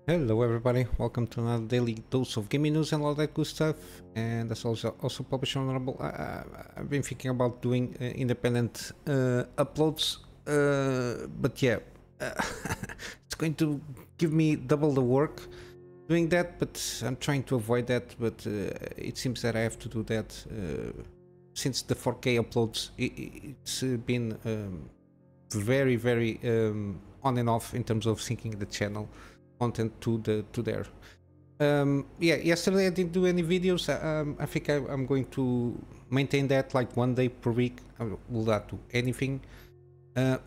Hello everybody, welcome to another daily dose of gaming news and all that good stuff. And as also published on Rumble, I've been thinking about doing independent uploads, but yeah, it's going to give me double the work doing that, but I'm trying to avoid that. But it seems that I have to do that since the 4K uploads. It's been very on and off in terms of syncing the channel content to there. Yeah, yesterday I didn't do any videos. I think I'm going to maintain that, like 1 day per week. I will not do anything,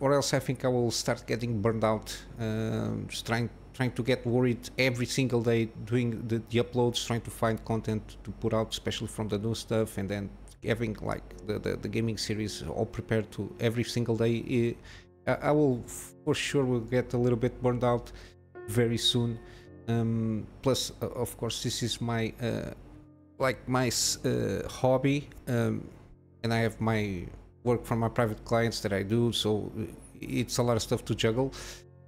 or else I think I will start getting burned out, just trying to get worried every single day doing the uploads, trying to find content to put out, especially from the new stuff, and then having like the gaming series all prepared to every single day. I will for sure will get a little bit burned out very soon. Plus of course this is my hobby, and I have my work from my private clients that I do, so it's a lot of stuff to juggle.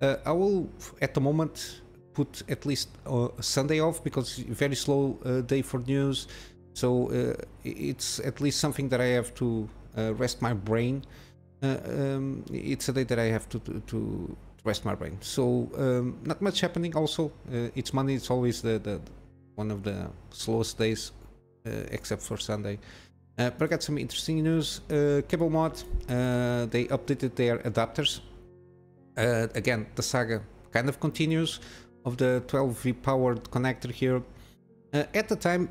I will at the moment put at least a Sunday off because very slow day for news, so it's at least something that I have to rest my brain. It's a day that I have to rest my brain. So not much happening. Also it's Monday, it's always the one of the slowest days, except for Sunday. But I got some interesting news. Cablemod, they updated their adapters. Again, the saga kind of continues of the 12V powered connector here. At the time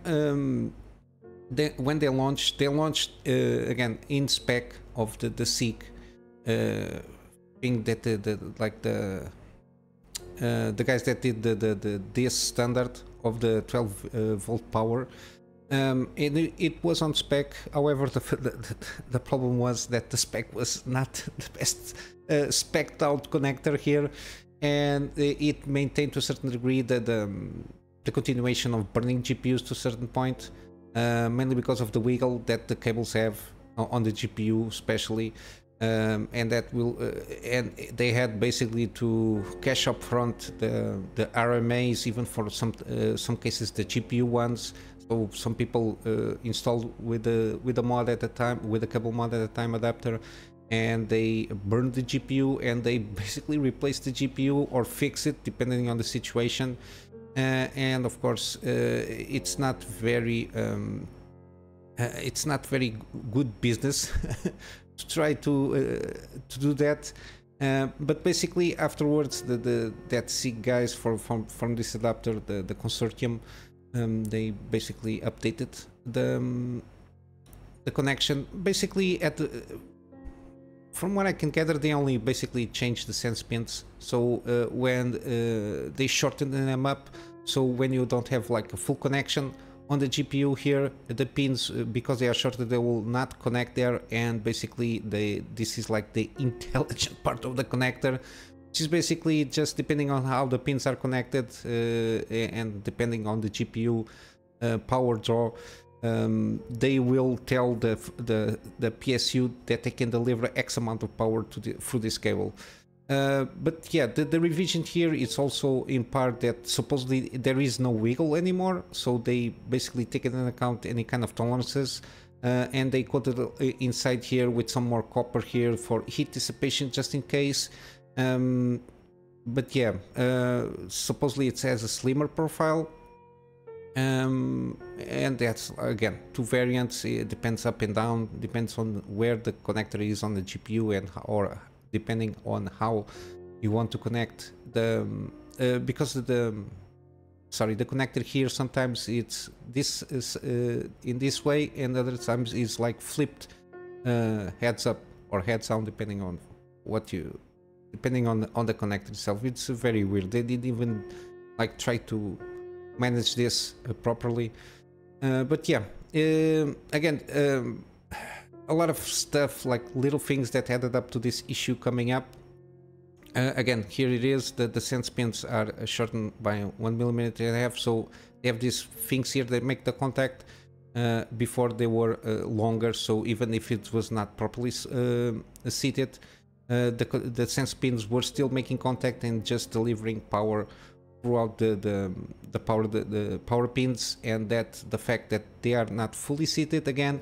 when they launched again in spec of the SIG, that the guys that did this standard of the 12 volt power, it was on spec. However, the problem was that the spec was not the best spec'd out connector here, and it maintained to a certain degree the continuation of burning GPUs to a certain point, mainly because of the wiggle that the cables have on the GPU especially. And that will and they had basically to cache up front the RMAs, even for some cases the GPU ones. So some people installed with the mod at the time, with the Cablemod at the time adapter, and they burned the GPU and they basically replaced the GPU or fix it depending on the situation. And of course it's not very good business to try to do that, but basically afterwards that SIG guys from this adapter, the consortium, they basically updated the connection. Basically from what I can gather, they only basically changed the sense pins, so when they shortened them up, so when you don't have like a full connection on the GPU here, the pins, because they are shorted, they will not connect there, and basically this is like the intelligent part of the connector, which is basically just depending on how the pins are connected and depending on the GPU power draw, they will tell the PSU that they can deliver X amount of power through this cable. But yeah, the revision here is also in part that supposedly there is no wiggle anymore, so they basically take into account any kind of tolerances, and they coated inside here with some more copper here for heat dissipation just in case. But yeah, supposedly it has a slimmer profile, and that's again two variants. It depends up and down, depends on where the connector is on the GPU or depending on how you want to connect because the connector here sometimes it's this is in this way, and other times is like flipped heads up or heads down, depending on depending on the connector itself. It's very weird. They didn't even like try to manage this properly, but yeah, again, a lot of stuff, like little things that added up to this issue coming up. Again, here it is, the sense pins are shortened by 1.5 mm, so they have these things here that make the contact. before they were longer, so even if it was not properly seated, the sense pins were still making contact and just delivering power throughout the power pins, and that the fact that they are not fully seated again,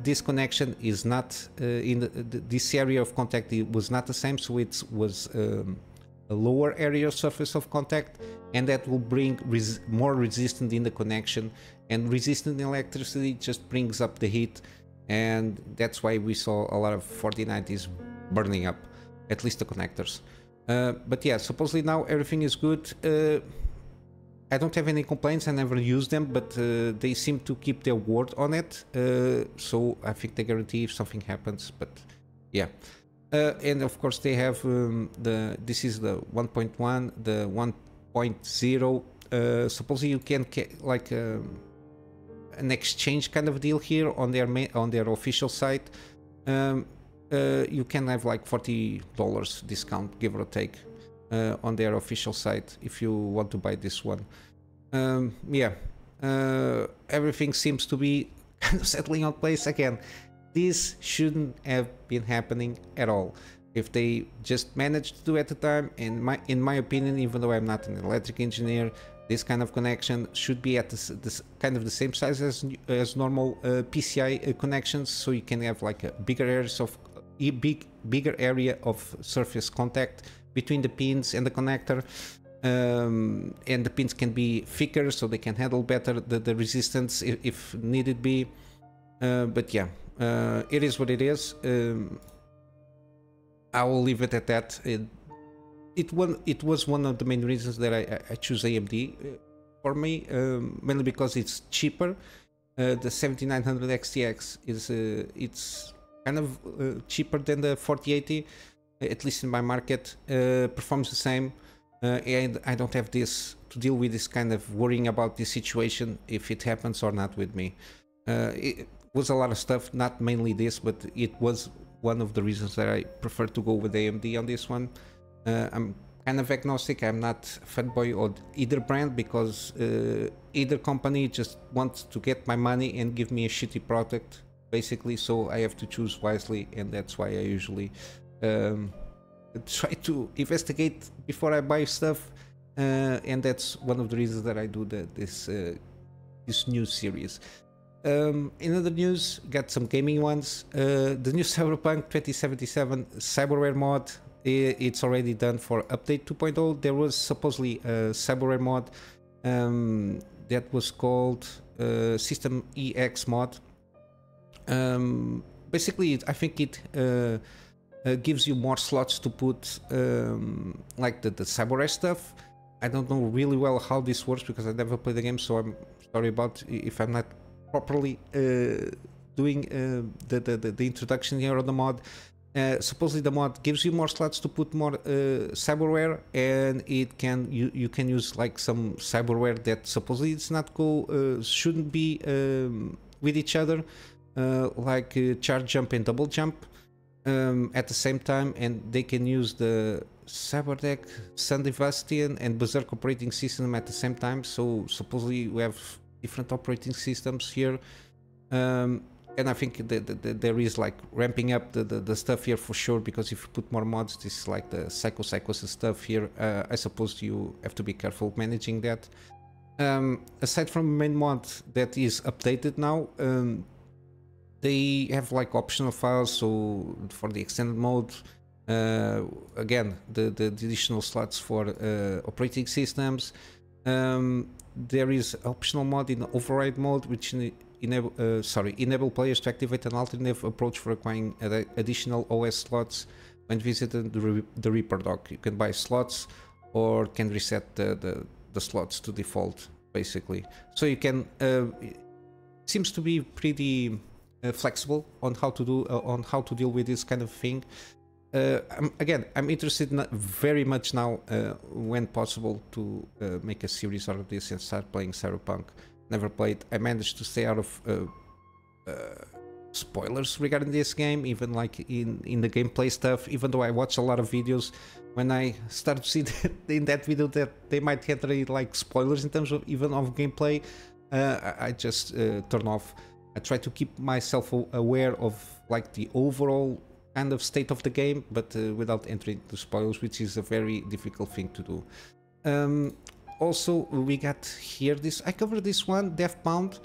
this connection is not in this area of contact, it was not the same, so it was a lower area of surface of contact, and that will bring more resistance in the connection, and resistant electricity just brings up the heat, and that's why we saw a lot of 4090s burning up, at least the connectors. But yeah, supposedly now everything is good. I don't have any complaints, I never use them, but they seem to keep their word on it, so I think they guarantee if something happens, but yeah. And of course they have this is the 1.1, the 1.0, supposedly you can get like an exchange kind of deal here on their official site. You can have like $40 discount, give or take, on their official site if you want to buy this one. Yeah, everything seems to be kind of settling on place again. This shouldn't have been happening at all. If they just managed to do at the time, in my opinion, even though I'm not an electric engineer, this kind of connection should be at this kind of the same size as normal PCI connections, so you can have like a bigger area of surface contact between the pins and the connector, and the pins can be thicker so they can handle better the resistance if needed be. But yeah, it is what it is. I will leave it at that. It was one of the main reasons that I choose AMD for me, mainly because it's cheaper. The 7900 XTX is it's kind of cheaper than the 4080, at least in my market. Performs the same, and I don't have this to deal with this kind of worrying about this situation if it happens or not with me. It was a lot of stuff, not mainly this, but it was one of the reasons that I prefer to go with AMD on this one. I'm kind of agnostic, I'm not fanboy of either brand, because either company just wants to get my money and give me a shitty product, basically, so I have to choose wisely, and that's why I usually try to investigate before I buy stuff, and that's one of the reasons that I do this news series. In other news, got some gaming ones. The new Cyberpunk 2077 Cyberware mod, it's already done for update 2.0. There was supposedly a Cyberware mod that was called System EX mod. Basically, I think it gives you more slots to put like the Cyberware stuff. I don't know really well how this works because I never played the game, so I'm sorry about if I'm not properly doing the introduction here on the mod. Supposedly the mod gives you more slots to put more cyberware, and it can you can use like some cyberware that supposedly it's not shouldn't be with each other, like charge jump and double jump at the same time, and they can use the Cyberdeck, Sandevastian and Berserk operating system at the same time. So supposedly we have different operating systems here, and I think there is like ramping up the stuff here for sure, because if you put more mods, this is like the psychosis stuff here. I suppose you have to be careful managing that. Aside from the main mod that is updated now, they have like optional files, so for the extended mode, again the additional slots for operating systems. There is optional mod in override mode, which enable players to activate an alternative approach for acquiring additional OS slots when visiting the Reaper dock. You can buy slots or can reset the slots to default, basically. So you can it seems to be pretty flexible on how to deal with this kind of thing. I'm interested very much now, when possible, to make a series out of this and start playing Cyberpunk. Never played. I managed to stay out of spoilers regarding this game, even like in the gameplay stuff, even though I watch a lot of videos. When I start to see that in that video that they might enter like spoilers in terms of even of gameplay, I just turn off. I try to keep myself aware of like the overall kind of state of the game, but without entering into spoilers, which is a very difficult thing to do. Also, we got here this, I covered this one, Deathbound.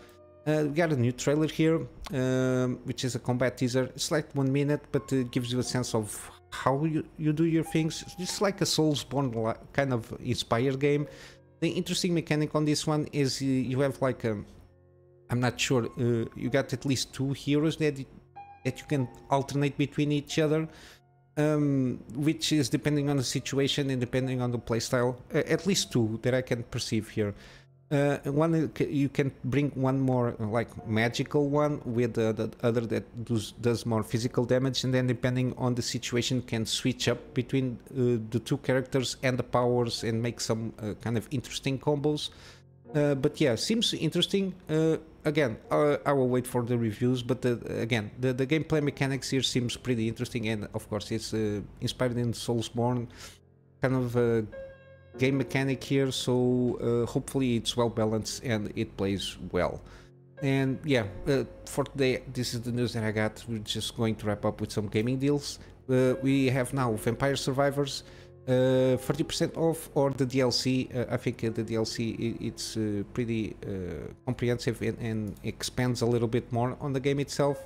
We got a new trailer here, which is a combat teaser. It's like 1 minute, but it gives you a sense of how you do your things. It's like a Soulsborne kind of inspired game. The interesting mechanic on this one is you have like a, I'm not sure, you got at least 2 heroes that you can alternate between each other, which is depending on the situation and depending on the playstyle. At least 2 that I can perceive here. One, you can bring one more like magical one with the other that does more physical damage, and then depending on the situation can switch up between the 2 characters and the powers and make some kind of interesting combos. But yeah, seems interesting. Again, I will wait for the reviews, but again, the gameplay mechanics here seems pretty interesting, and of course it's inspired in Soulsborne kind of game mechanic here, so hopefully it's well balanced and it plays well. And yeah, for today this is the news that I got. We're just going to wrap up with some gaming deals. We have now Vampire Survivors 30% off, or the DLC. I think the DLC it's pretty comprehensive and expands a little bit more on the game itself.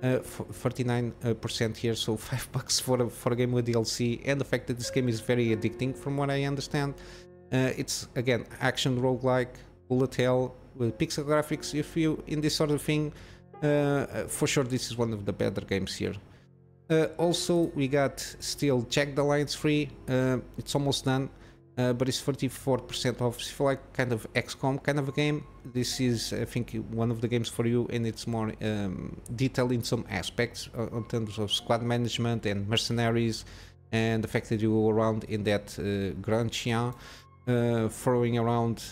39% here, so $5 for a game with DLC, and the fact that this game is very addicting from what I understand. It's again action roguelike, bullet hell with pixel graphics. If you in this sort of thing, for sure this is one of the better games here. Also we got still Jagged Alliance free. It's almost done, but it's 34% off. If you like kind of XCOM kind of a game, this is I think one of the games for you, and it's more detailed in some aspects in terms of squad management and mercenaries, and the fact that you go around in that Grand Chien, throwing around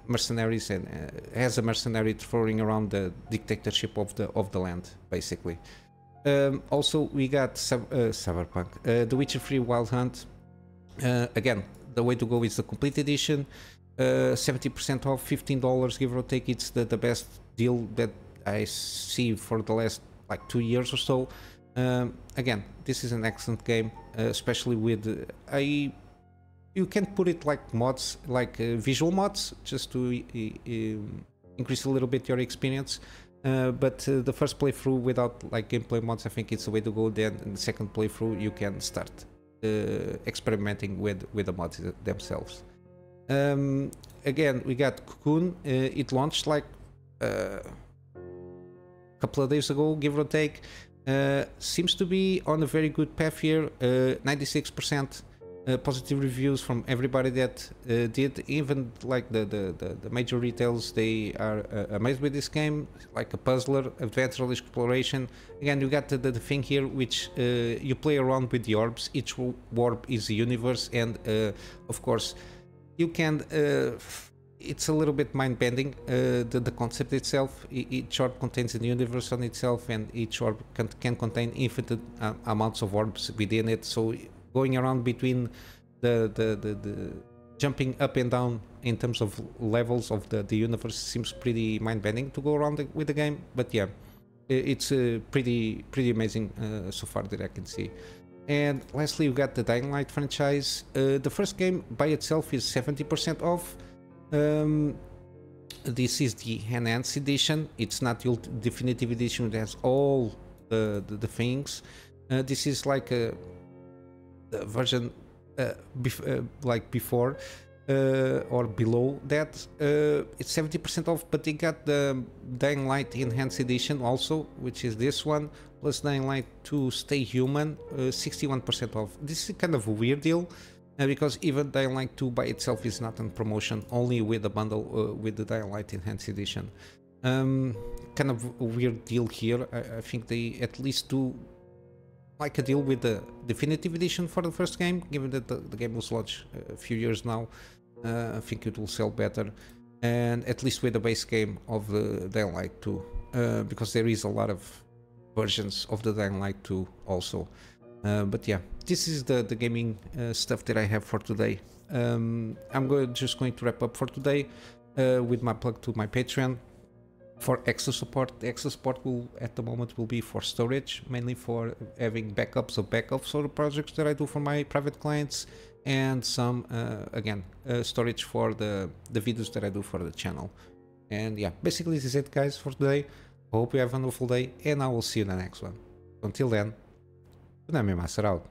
mercenaries, and as a mercenary throwing around the dictatorship of the land basically. Also we got Cyberpunk, The Witcher 3 Wild Hunt. Again, the way to go is the complete edition, 70% off, $15 give or take. It's the best deal that I see for the last like 2 years or so. Again, this is an excellent game, especially with you can put it like mods, like visual mods, just to increase a little bit your experience. But the first playthrough without like gameplay mods, I think it's the way to go. Then in the second playthrough you can start experimenting with the mods themselves. Again, we got Cocoon. It launched like a couple of days ago, give or take. Seems to be on a very good path here. 96% positive reviews from everybody that did. Even like the major retails, they are amazed with this game. Like a puzzler, adventure, exploration. Again, you got the thing here, which you play around with the orbs. Each orb is a universe, and of course you can it's a little bit mind-bending, the concept itself. Each orb contains a universe on itself, and each orb can contain infinite amounts of orbs within it. So going around between the jumping up and down in terms of levels of the universe seems pretty mind-bending to go around with the game. But yeah, it's pretty amazing so far that I can see. And lastly, we got the Dying Light franchise. The first game by itself is 70% off. This is the enhanced edition. It's not the definitive edition that has all the things. This is like a version like before or below that. It's 70% off, but they got the Dying Light Enhanced Edition also, which is this one, plus Dying Light 2 Stay Human, 61% off. This is kind of a weird deal, because even Dying Light 2 by itself is not on promotion, only with the bundle with the Dying Light Enhanced Edition. Kind of a weird deal here. I think they at least do like a deal with the definitive edition for the first game, given that the game was launched a few years now. I think it will sell better, and at least with the base game of the Dying Light 2, because there is a lot of versions of the Dying Light 2 also. But yeah, this is the gaming stuff that I have for today. I'm just going to wrap up for today. with my plug to my Patreon for extra support. The extra support will at the moment will be for storage, mainly for having backups of backups for the projects that I do for my private clients, and some again storage for the videos that I do for the channel. And yeah, basically this is it guys for today. I hope you have a wonderful day, and I will see you in the next one. Until then, Kunamy Master out.